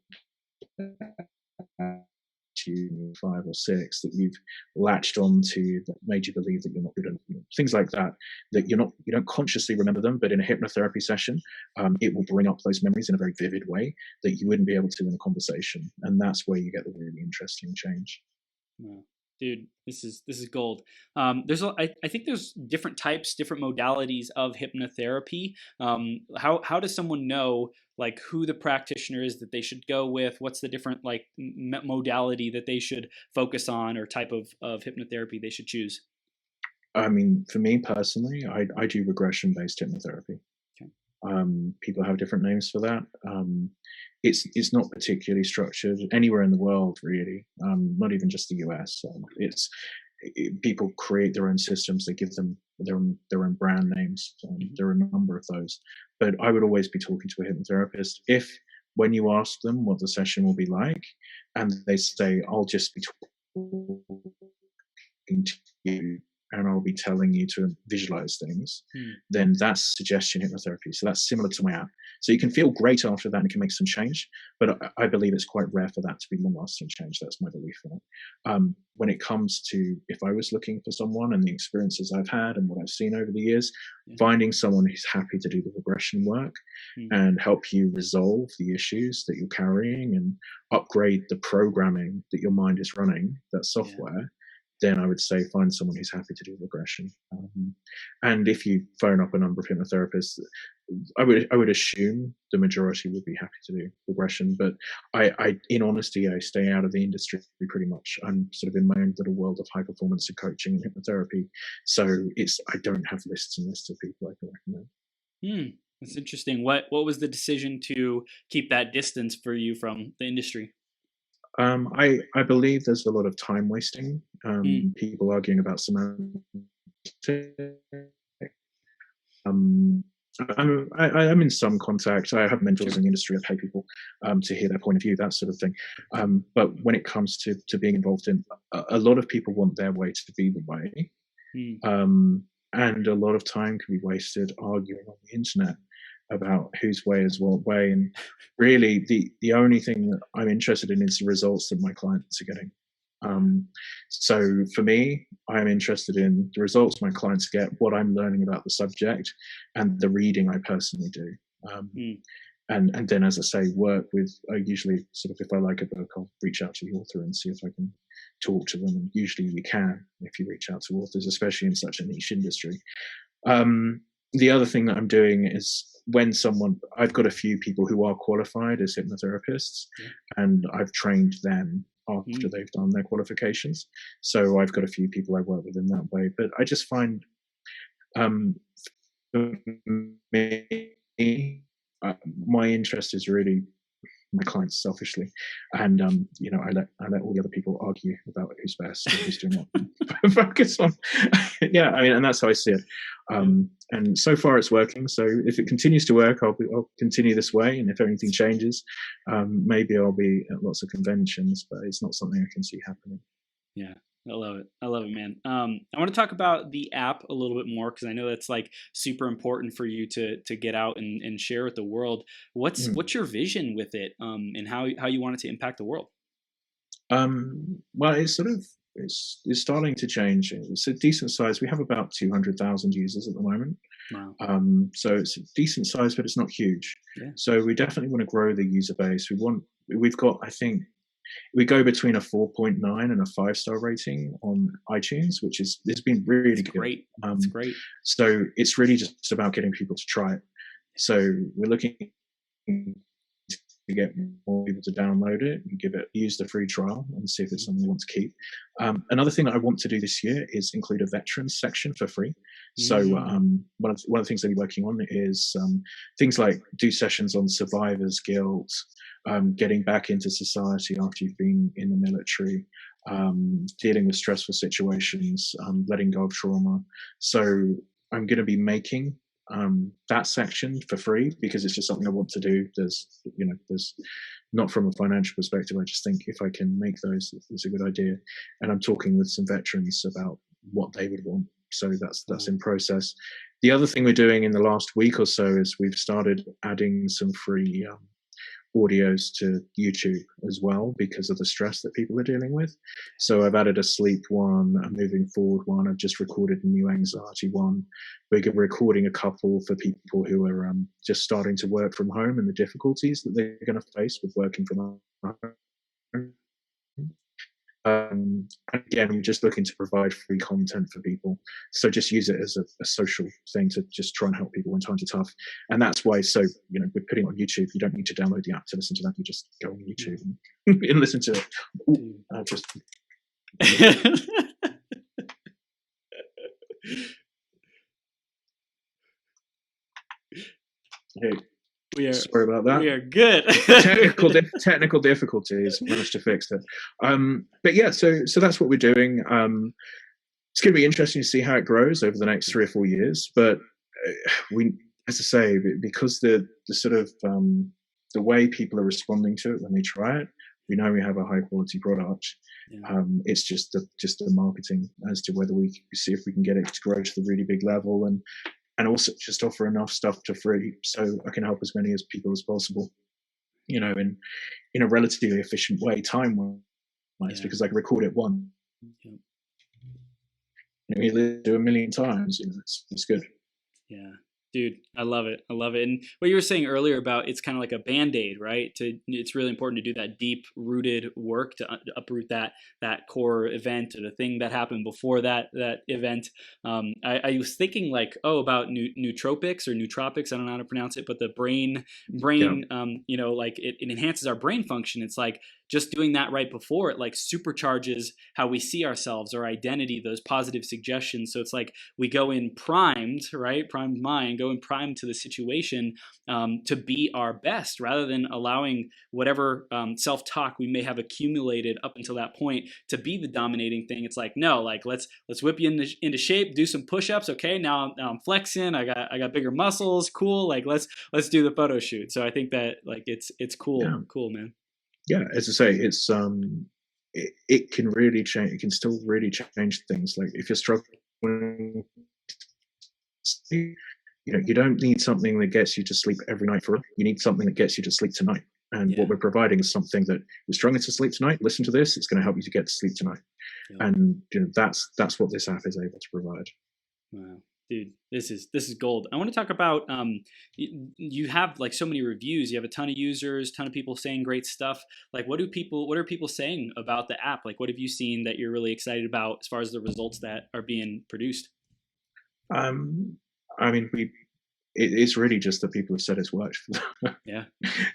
you 5 or 6 that you've latched onto, that made you believe that you're not good enough, things like that, that you don't consciously remember them, but in a hypnotherapy session, it will bring up those memories in a very vivid way that you wouldn't be able to in a conversation, and that's where you get the really interesting change. Wow. Dude, this is gold. I think there's different types, different modalities of hypnotherapy. How does someone know like who the practitioner is that they should go with? What's the different like modality that they should focus on, or type of hypnotherapy they should choose? I mean, for me personally, I do regression-based hypnotherapy. Okay. People have different names for that. It's not particularly structured anywhere in the world, really. Not even just the US. People create their own systems. They give them their own brand names. There are a number of those. But I would always be talking to a hypnotherapist if, when you ask them what the session will be like, and they say, "I'll just be talking to you, and I'll be telling you to visualize things," then that's suggestion hypnotherapy. So that's similar to my app. So you can feel great after that and can make some change, but I believe it's quite rare for that to be long-lasting change. That's my belief in it. When it comes to, if I was looking for someone and the experiences I've had and what I've seen over the years, finding someone who's happy to do the regression work and help you resolve the issues that you're carrying and upgrade the programming that your mind is running, that software, then I would say find someone who's happy to do regression. And if you phone up a number of hypnotherapists, I would assume the majority would be happy to do regression. But I in honesty, I stay out of the industry pretty much. I'm sort of in my own little world of high performance and coaching and hypnotherapy. So I don't have lists and lists of people I can recommend. That's interesting. What was the decision to keep that distance for you from the industry? I believe there's a lot of time wasting. People arguing about semantics. I'm in some contact. I have mentors in the industry. I pay people to hear their point of view, that sort of thing. But when it comes to being involved in, a lot of people want their way to be the way. And a lot of time can be wasted arguing on the internet about whose way is what way. And really, the only thing that I'm interested in is the results that my clients are getting. So for me, I'm interested in the results my clients get, what I'm learning about the subject, and the reading I personally do. And then, as I say, work with, I usually sort of, if I like a book, I'll reach out to the author and see if I can talk to them. And usually you can, if you reach out to authors, especially in such a niche industry. The other thing that I'm doing is, when I've got a few people who are qualified as hypnotherapists, and I've trained them after they've done their qualifications. So I've got a few people I work with in that way. But I just find, for me, my interest is really my clients selfishly, and I let all the other people argue about who's best and who's doing what. Focus on, I mean, and that's how I see it. And so far it's working. So if it continues to work, I'll continue this way. And if anything changes, maybe I'll be at lots of conventions, but it's not something I can see happening. Yeah. I love it, man. I want to talk about the app a little bit more, because I know that's like super important for you to get out and share with the world. What's your vision with it, and how you want it to impact the world? Well, it's starting to change. It's a decent size. We have about 200,000 users at the moment. Wow. So it's a decent size, but it's not huge. Yeah. So we definitely want to grow the user base. We've got, I think, we go between a 4.9 and a 5-star rating on iTunes, which has been really good. Great. That's great. So it's really just about getting people to try it. So we're looking to to get more people to download it. You use the free trial and see if it's something you want to keep. Another thing that I want to do this year is include a veterans section for free. So one of the things that we're working on is things like do sessions on survivor's guilt, getting back into society after you've been in the military, dealing with stressful situations, letting go of trauma. So I'm going to be making that section for free because it's just something I want to do. There's not from a financial perspective. I just think if I can make those, it's a good idea. And I'm talking with some veterans about what they would want. So that's in process. The other thing we're doing in the last week or so is we've started adding some free audios to YouTube as well because of the stress that people are dealing with. So I've added a sleep one, a moving forward one. I've just recorded a new anxiety one. We're recording a couple for people who are just starting to work from home and the difficulties that they're going to face with working from home. And again, we're just looking to provide free content for people. So just use it as a social thing to just try and help people when times are tough. And that's why, we're putting it on YouTube. You don't need to download the app to listen to that. You just go on YouTube and listen to it. Hey, sorry about that. We are good. technical difficulties. Managed to fix it. But yeah, so that's what we're doing. It's going to be interesting to see how it grows over the next 3 or 4 years. But we, as I say, because the sort of the way people are responding to it when they try it, we know we have a high quality product. Yeah. It's just the marketing as to whether we see if we can get it to grow to the really big level and also just offer enough stuff to free so I can help as many as people as possible, in a relatively efficient way, time-wise, because I can record it once. Yeah. We do 1 million times, it's good. Yeah. Dude, I love it. And what you were saying earlier about it's kind of like a Band-Aid, right? It's really important to do that deep-rooted work to uproot that core event or the thing that happened before that event. I was thinking about nootropics or nootropics. I don't know how to pronounce it, but the brain, it enhances our brain function. It's like just doing that right before it supercharges how we see ourselves, our identity, those positive suggestions. So it's like we go in primed, right? Primed mind, go in primed to the situation to be our best rather than allowing whatever self-talk we may have accumulated up until that point to be the dominating thing. It's like, no, let's whip you into shape, do some push-ups. Okay, now I'm flexing. I got bigger muscles. Cool. Let's do the photo shoot. So I think that it's cool. Yeah. Cool, man. Yeah, as I say, it's it can really change. It can still really change things. Like if you're struggling, you don't need something that gets you to sleep every night forever. You need something that gets you to sleep tonight. And what we're providing is something that you're struggling to sleep tonight. Listen to this; it's going to help you to get to sleep tonight. Yeah. And that's what this app is able to provide. Wow. Dude, this is gold. I want to talk about you have so many reviews. You have a ton of users, ton of people saying great stuff. What are people saying about the app? What have you seen that you're really excited about as far as the results that are being produced? I mean, it's really just that people have said it's worked for them. Yeah.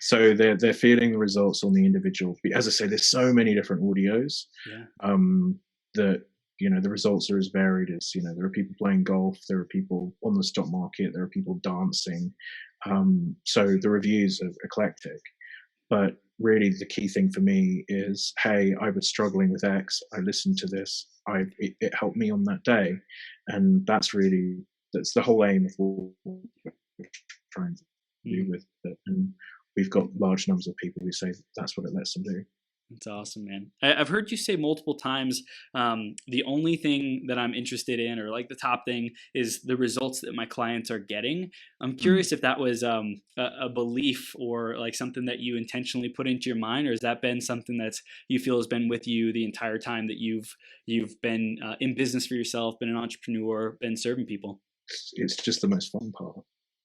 So they're feeling the results on the individual. As I say, there's so many different audios. Yeah. That the results are as varied as there are people playing golf, there are people on the stock market, there are people dancing. So the reviews are eclectic, but really the key thing for me is, hey, I was struggling with X, I listened to this, it helped me on that day, and that's the whole aim of what we're trying to do with it. And we've got large numbers of people who say that's what it lets them do. That's awesome, man. I've heard you say multiple times, the only thing that I'm interested in, or the top thing, is the results that my clients are getting. I'm curious if that was a belief or something that you intentionally put into your mind, or has that been something that you feel has been with you the entire time that you've been in business for yourself, been an entrepreneur, been serving people? It's just the most fun part.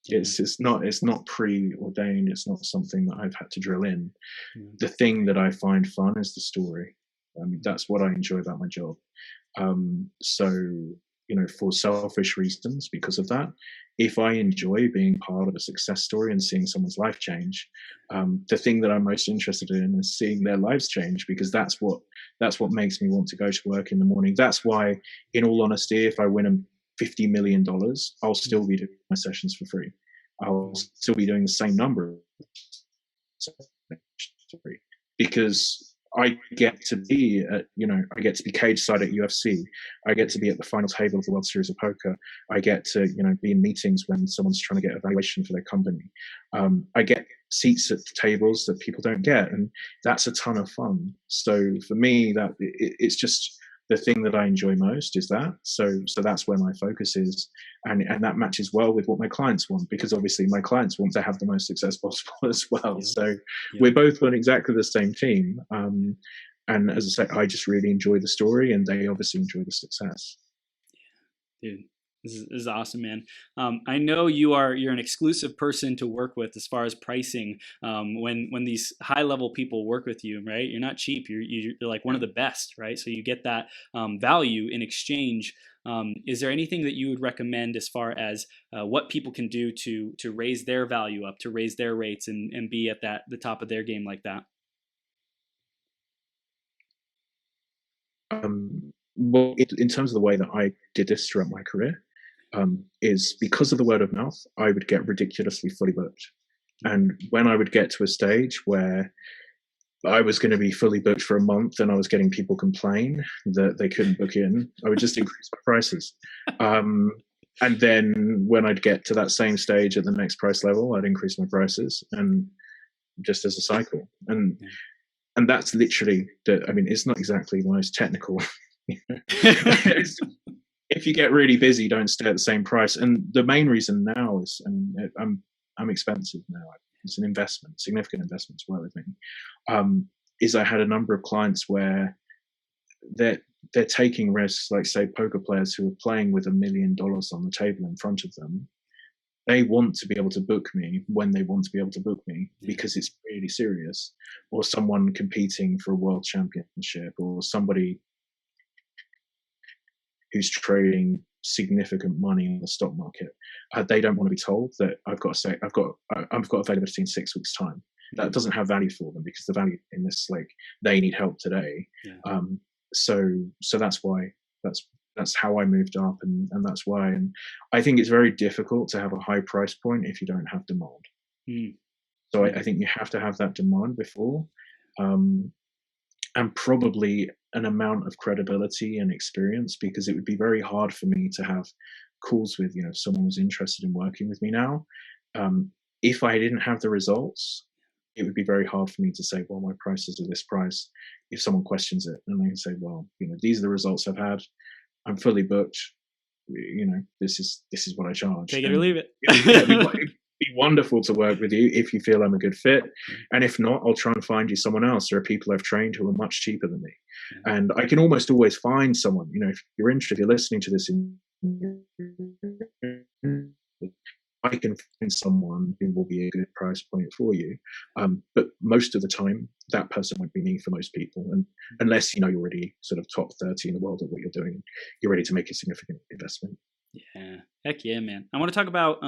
It's not preordained. It's not something that I've had to drill in. The thing that I find fun is the story. I mean, that's what I enjoy about my job. So for selfish reasons because of that. If I enjoy being part of a success story and seeing someone's life change, the thing that I'm most interested in is seeing their lives change, because that's what makes me want to go to work in the morning. That's why, in all honesty, if I win $50 million, I'll still be doing my sessions for free. I'll still be doing the same number of sessions because I get to be I get to be cage side at UFC. I get to be at the final table of the World Series of Poker. I get to, be in meetings when someone's trying to get a valuation for their company. I get seats at tables that people don't get, and that's a ton of fun. So for me, it's just the thing that I enjoy most is that. So that's where my focus is, and that matches well with what my clients want, because obviously my clients want to have the most success possible as well. Yeah. So we're both on exactly the same team. And as I say, I just really enjoy the story, and they obviously enjoy the success. Dude, this is awesome, man. I know you're an exclusive person to work with as far as pricing. When these high level people work with you, right? You're not cheap. You're like one of the best, right? So you get that value in exchange. Is there anything that you would recommend as far as what people can do to raise their value up, to raise their rates, and be at the top of their game like that? Well, in terms of the way that I did this throughout my career, is because of the word of mouth, I would get ridiculously fully booked. And when I would get to a stage where I was going to be fully booked for a month and I was getting people complain that they couldn't book in, I would just increase my prices. And then when I'd get to that same stage at the next price level, I'd increase my prices, and just as a cycle. And that's literally it's not exactly the most technical. If you get really busy, don't stay at the same price. And the main reason now is, I'm expensive now. It's an investment, significant investment to work with me. Is I had a number of clients where they're taking risks, like say poker players who are playing with $1 million on the table in front of them. They want to be able to book me when they want to be able to book me, because it's really serious. Or someone competing for a world championship, or somebody who's trading significant money in the stock market. They don't want to be told that I've got availability in 6 weeks' time. That doesn't have value for them, because the value in this, like, they need help today. So that's why that's how I moved up, and that's why. And I think it's very difficult to have a high price point if you don't have demand. So I think you have to have that demand before, and probably an amount of credibility and experience, because it would be very hard for me to have calls with, if someone was interested in working with me now. If I didn't have the results, it would be very hard for me to say, well, my prices are this price. If someone questions it, and they can say, well, these are the results I've had. I'm fully booked. This is what I charge. Take it or leave it. It'd be wonderful to work with you if you feel I'm a good fit. And if not, I'll try and find you someone else. There are people I've trained who are much cheaper than me. And I can almost always find someone, if you're interested, if you're listening to this, I can find someone who will be a good price point for you. But most of the time, that person won't be me for most people. And unless, you're already sort of top 30 in the world at what you're doing, you're ready to make a significant investment. Yeah. Heck yeah, man. I want to talk about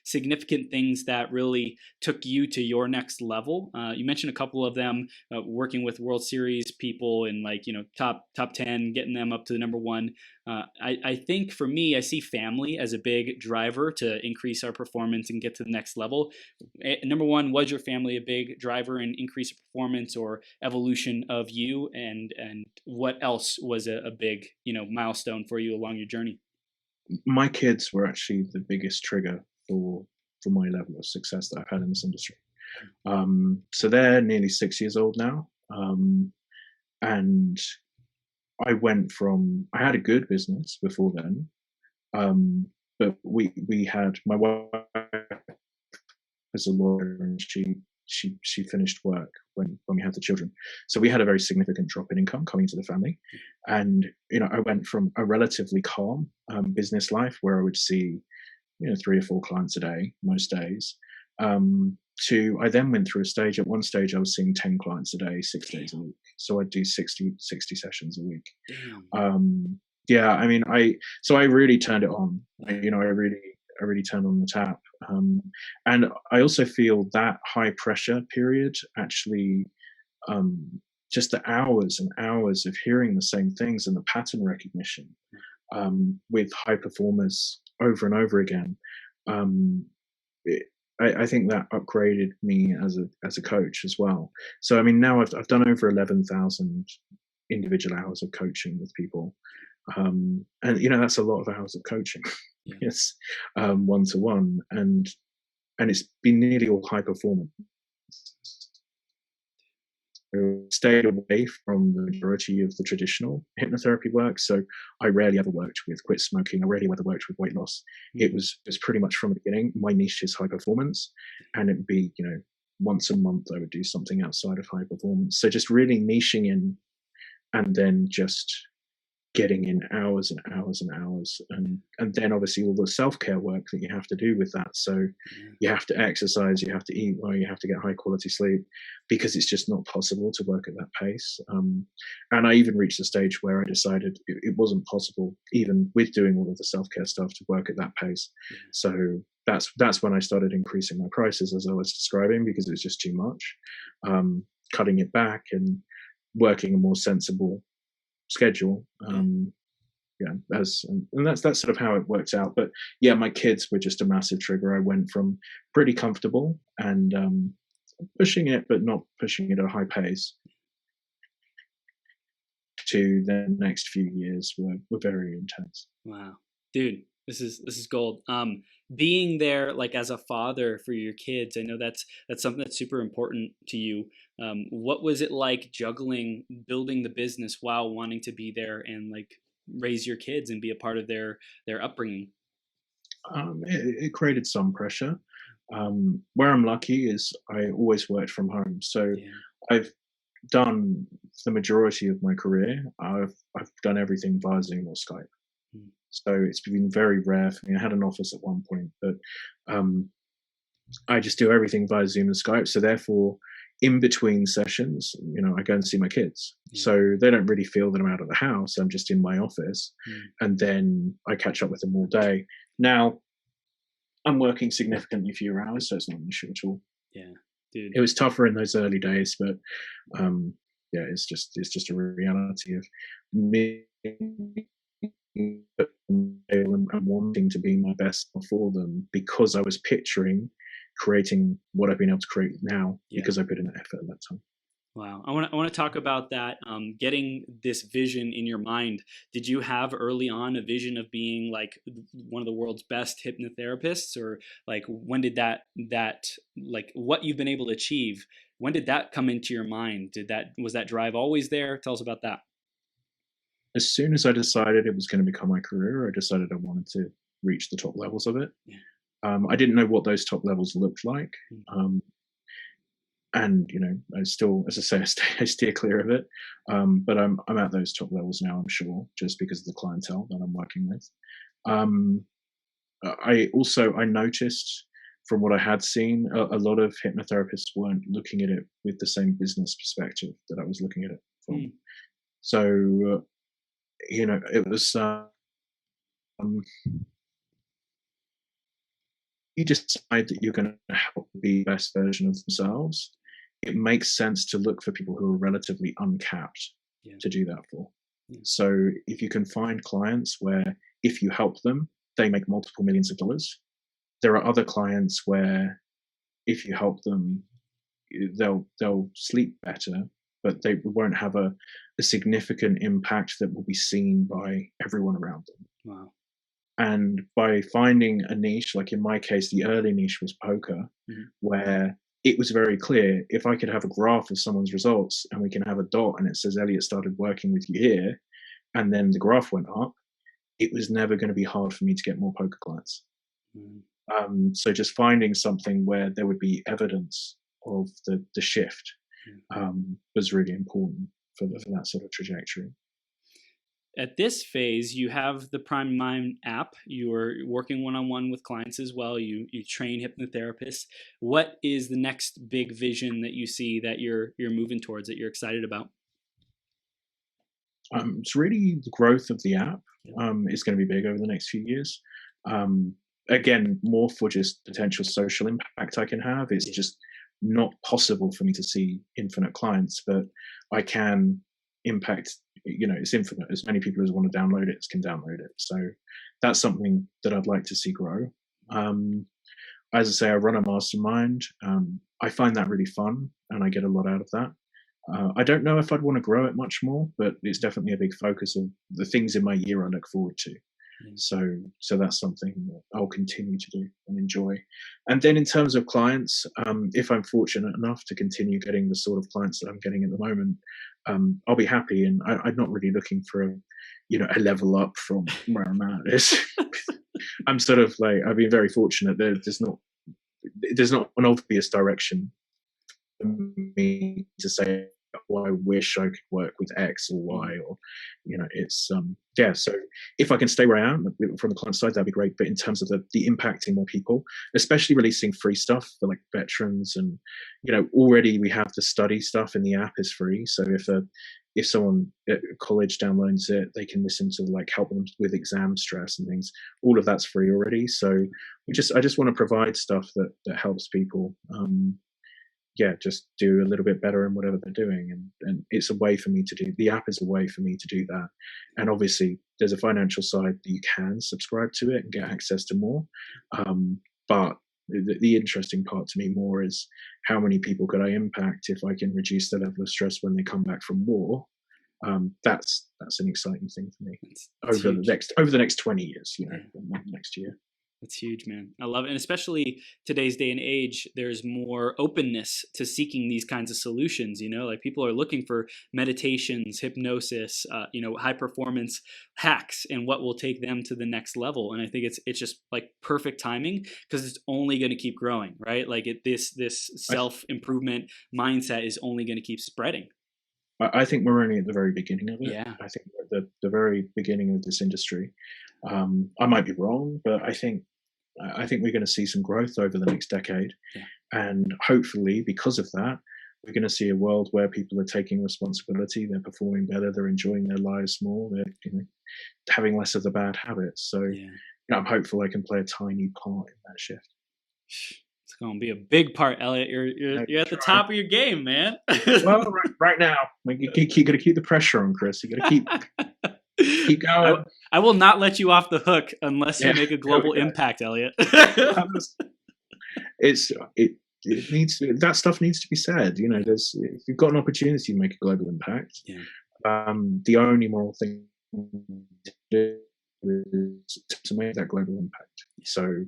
significant things that really took you to your next level. You mentioned a couple of them, working with World Series people and top 10, getting them up to the number one. I think for me, I see family as a big driver to increase our performance and get to the next level. Number one, was your family a big driver in increase of performance or evolution of you? And what else was a big, milestone for you along your journey? My kids were actually the biggest trigger for my level of success that I've had in this industry. So they're nearly 6 years old now. And I had a good business before then. But we had, my wife is a lawyer, and she finished work when we had the children. So we had a very significant drop in income coming to the family. And, I went from a relatively calm business life where I would see, 3 or 4 clients a day, most days, to, I then went through a stage. At one stage, I was seeing 10 clients a day, 6 days a week. So I'd do 60 sessions a week. Yeah, I mean, I really turned it on. I really turned on the tap. And I also feel that high pressure period actually, um, just the hours and hours of hearing the same things and the pattern recognition, with high performers over and over again. Um, it, I think that upgraded me as a coach as well. So I mean, now I've done over 11,000 individual hours of coaching with people, and that's a lot of hours of coaching. Yeah. Yes, one to one, and it's been nearly all high performance. Stayed away from the majority of the traditional hypnotherapy work. So I rarely ever worked with quit smoking. I rarely ever worked with weight loss. It was pretty much from the beginning. My niche is high performance, and it'd be once a month I would do something outside of high performance. So just really niching in, and then just getting in hours and hours and hours, and then obviously all the self-care work that you have to do with that. So you have to exercise, you have to eat well, you have to get high quality sleep, because it's just not possible to work at that pace. And I even reached a stage where I decided it wasn't possible, even with doing all of the self-care stuff, to work at that pace. So that's when I started increasing my prices, as I was describing, because it was just too much. Cutting it back and working a more sensible schedule. And that's sort of how it worked out. But yeah, my kids were just a massive trigger. I went from pretty comfortable and pushing it, but not pushing it at a high pace, to the next few years were very intense. Wow, dude, this is gold. Being there, like, as a father for your kids, I know that's something that's super important to you. What was it like juggling building the business while wanting to be there and like raise your kids and be a part of their upbringing? It created some pressure. Where I'm lucky is I always worked from home, so Yeah. I've done the majority of my career. I've done everything via Zoom or Skype. Mm. So it's been very rare for me. I had an office at one point, but um, I just do everything via Zoom and Skype. So therefore, in between sessions, I go and see my kids. Yeah. So they don't really feel that I'm out of the house. I'm just in my office, Mm. and then I catch up with them all day. Now I'm working significantly fewer hours, so it's not an issue at all. Yeah, dude. It was tougher in those early days, but um, yeah, it's just a reality of me and wanting to be my best for them, because I was picturing creating what I've been able to create now, Yeah. because I put in that effort at that time. Wow. I want to talk about that. Getting this vision in your mind. Did you have early on a vision of being like one of the world's best hypnotherapists, or like when did that like what you've been able to achieve? When did that come into your mind? Was that drive always there? Tell us about that. As soon as I decided it was going to become my career, I decided I wanted to reach the top levels of it. Yeah. I didn't know what those top levels looked like. Mm. And I still, as I say, I steer clear of it. But I'm at those top levels now, I'm sure, just because of the clientele that I'm working with. Um, I noticed from what I had seen, a lot of hypnotherapists weren't looking at it with the same business perspective that I was looking at it from. Mm. So it was, you decide that you're going to help be the best version of themselves. It makes sense to look for people who are relatively uncapped, Yeah. to do that for. Yeah. So if you can find clients where if you help them, they make multiple millions of dollars. There are other clients where if you help them, they'll sleep better, but they won't have a significant impact that will be seen by everyone around them. Wow. And by finding a niche, like in my case, the early niche was poker, Mm-hmm. where it was very clear, if I could have a graph of someone's results and we can have a dot and it says Elliot started working with you here, and then the graph went up, it was never going to be hard for me to get more poker clients. Mm-hmm. So just finding something where there would be evidence of the shift, was really important for that sort of trajectory. At this phase, you have the Prime Mind app. You're working one-on-one with clients as well. You train hypnotherapists. What is the next big vision that you see that you're moving towards, that you're excited about? It's really the growth of the app Yeah. is going to be big over the next few years. Um, Again, more for just potential social impact I can have. It's just not possible for me to see infinite clients, but I can impact. It's infinite. As many people as want to download it can download it. So that's something that I'd like to see grow. As I say, I run a mastermind. I find that really fun, and I get a lot out of that. I don't know if I'd want to grow it much more, but it's definitely a big focus of the things in my year I look forward to. So that's something that I'll continue to do and enjoy. And then in terms of clients, if I'm fortunate enough to continue getting the sort of clients that I'm getting at the moment, I'll be happy. And I'm not really looking for a level up from where I'm at. I'm sort of like, I've been very fortunate. There's not an obvious direction for me to say, oh, I wish I could work with X or Y, or it's so if I can stay where I am from the client side, that'd be great. But in terms of the impacting more people, especially releasing free stuff for like veterans, and already we have the study stuff in the app is free. So if someone at college downloads it, they can listen to like help them with exam stress and things. All of that's free already. So I just want to provide stuff that helps people just do a little bit better in whatever they're doing. And it's a way for me to do, the app is a way for me to do that. And obviously there's a financial side that you can subscribe to it and get access to more. But the interesting part to me more is how many people could I impact if I can reduce the level of stress when they come back from war. That's an exciting thing for me over the next 20 years, next year. That's huge, man. I love it. And especially today's day and age, there's more openness to seeking these kinds of solutions. Like people are looking for meditations, hypnosis, high performance hacks, and what will take them to the next level. And I think it's just like perfect timing, because it's only going to keep growing, right? Like this self-improvement mindset is only going to keep spreading. I think we're only at the very beginning of it. Yeah. I think we're at the very beginning of this industry. I might be wrong, but I think we're going to see some growth over the next decade. Yeah. And hopefully because of that, we're going to see a world where people are taking responsibility, they're performing better, they're enjoying their lives more, they're having less of the bad habits. So I'm hopeful I can play a tiny part in that shift. It's going to be a big part, Elliot. You're at the top of your game, man. Well, right now, you got to keep the pressure on, Chris. You got to keep going. I will not let you off the hook unless you make a global impact, Elliot. It needs to, that stuff needs to be said. If you've got an opportunity to make a global impact, the only moral thing to do is to make that global impact. So,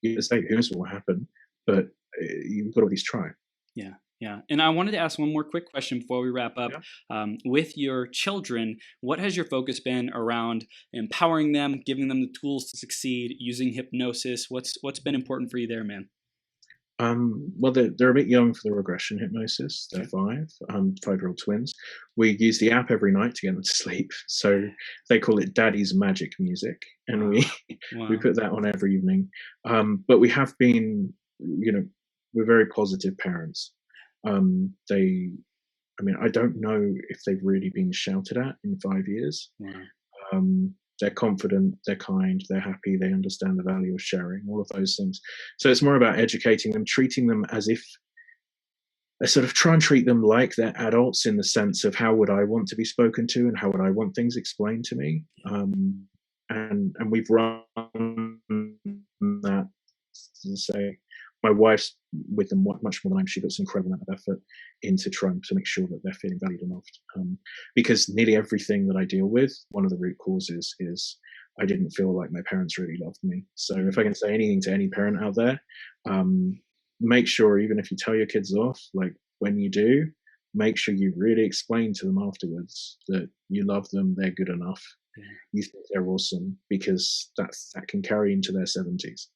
who knows what will happen, but you've got to at least try. Yeah. And I wanted to ask one more quick question before we wrap up. With your children, what has your focus been around empowering them, giving them the tools to succeed, using hypnosis? What's been important for you there, man? Well, they're a bit young for the regression hypnosis. They're 5-year-old twins. We use the app every night to get them to sleep. So they call it Daddy's Magic Music, and we put that on every evening. But we have been, we're very positive parents. I don't know if they've really been shouted at in 5 years. They're confident, they're kind, they're happy, they understand the value of sharing, all of those things. So it's more about educating them, treating them as if I sort of try and treat them like they're adults, in the sense of how would I want to be spoken to and how would I want things explained to me. And we've run that to say, my wife's with them much more than I'm. She puts an incredible amount of effort into trying to make sure that they're feeling valued and loved. Because nearly everything that I deal with, one of the root causes is I didn't feel like my parents really loved me. So if I can say anything to any parent out there, make sure, even if you tell your kids off, like when you do, make sure you really explain to them afterwards that you love them, they're good enough, you think they're awesome, because that can carry into their 70s.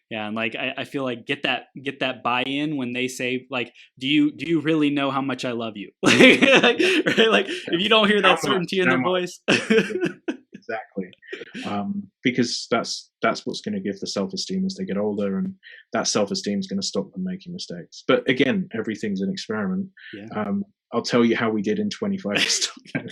Yeah, and like I feel like get that buy-in when they say, like, do you really know how much I love you? Right? If you don't hear that certainty in their voice. Exactly. Because that's what's going to give the self-esteem as they get older, and that self-esteem is going to stop them making mistakes. But again, everything's an experiment. I'll tell you how we did in 25 years time.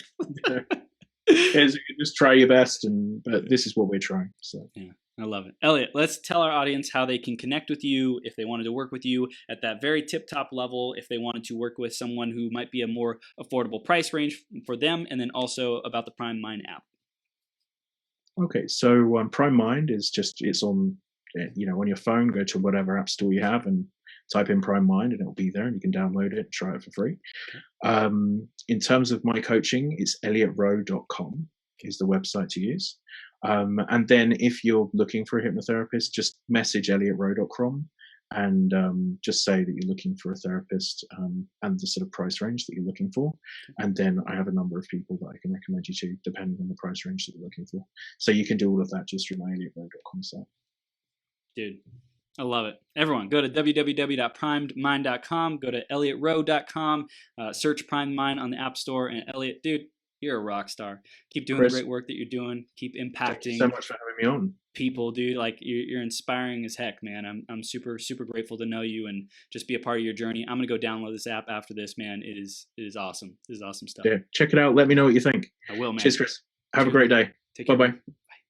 Just try your best, but this is what we're trying. So yeah, I love it. Elliot, let's tell our audience how they can connect with you if they wanted to work with you at that very tip-top level, if they wanted to work with someone who might be a more affordable price range for them, and then also about the Prime Mind app. Okay, so Prime Mind is it's on on your phone. Go to whatever app store you have and type in Prime Mind, and it'll be there, and you can download it and try it for free. In terms of my coaching, it's elliotrowe.com is the website to use. And then if you're looking for a hypnotherapist, just message elliotrowe.com and just say that you're looking for a therapist and the sort of price range that you're looking for. And then I have a number of people that I can recommend you to, depending on the price range that you're looking for. So you can do all of that just through my elliotrowe.com site. Dude, I love it. Everyone, go to www.primedmind.com, go to elliotrowe.com, search Primed Mind on the App Store, and Elliot, dude, you're a rock star. Keep doing the great work that you're doing. Keep impacting. Thank you so much for having me on. People, dude. Like you're inspiring as heck, man. I'm super grateful to know you and just be a part of your journey. I'm gonna go download this app after this, man. It is awesome. This is awesome stuff. Yeah, check it out. Let me know what you think. I will, man. Cheers, Chris. Have a great day. Take care. Bye-bye.